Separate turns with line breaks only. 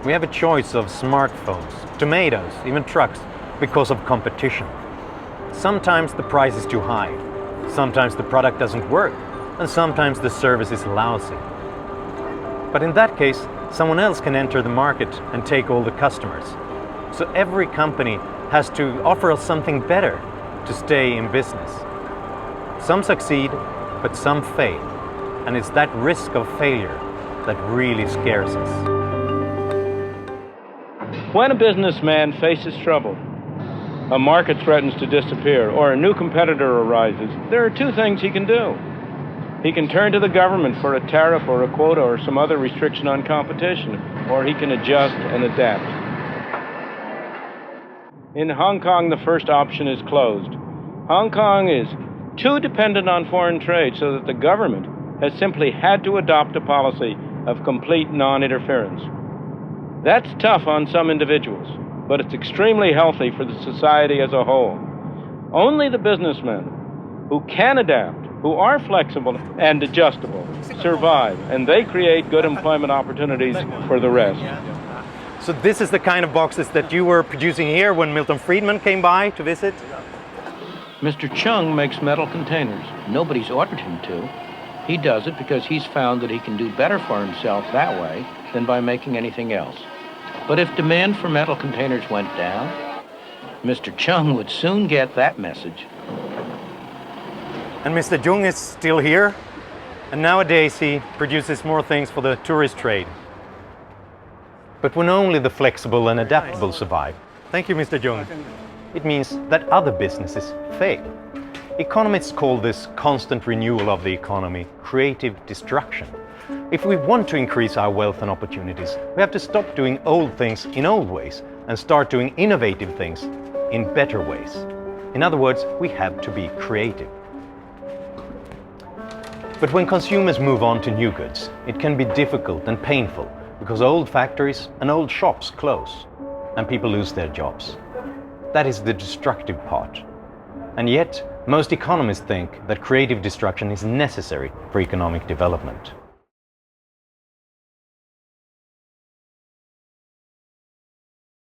We have a choice of smartphones, tomatoes, even trucks, because of competition. Sometimes the price is too high, sometimes the product doesn't work, and sometimes the service is lousy. But in that case, someone else can enter the market and take all the customers. So every company has to offer us something better to stay in business. Some succeed, but some fail. And it's that risk of failure that really scares us.
When a businessman faces trouble, a market threatens to disappear, or a new competitor arises, there are two things he can do. He can turn to the government for a tariff or a quota or some other restriction on competition, or he can adjust and adapt. In Hong Kong, the first option is closed. Hong Kong is too dependent on foreign trade, so that the government has simply had to adopt a policy of complete non-interference. That's tough on some individuals, but it's extremely healthy for the society as a whole. Only the businessmen who can adapt, who are flexible and adjustable, survive, and they create good employment opportunities for the rest.
So this is the kind of boxes that you were producing here when Milton Friedman came by to visit?
Mr. Chung makes metal containers. Nobody's ordered him to. He does it because he's found that he can do better for himself that way than by making anything else. But if demand for metal containers went down, Mr. Chung would soon get that message.
And Mr. Jung is still here, and nowadays he produces more things for the tourist trade. But when only the flexible and adaptable survive, thank you, Mr. Jung, it means that other businesses fail. Economists call this constant renewal of the economy creative destruction. If we want to increase our wealth and opportunities, we have to stop doing old things in old ways and start doing innovative things in better ways. In other words, we have to be creative. But when consumers move on to new goods, it can be difficult and painful because old factories and old shops close and people lose their jobs. That is the destructive part. And yet, most economists think that creative destruction is necessary for economic development.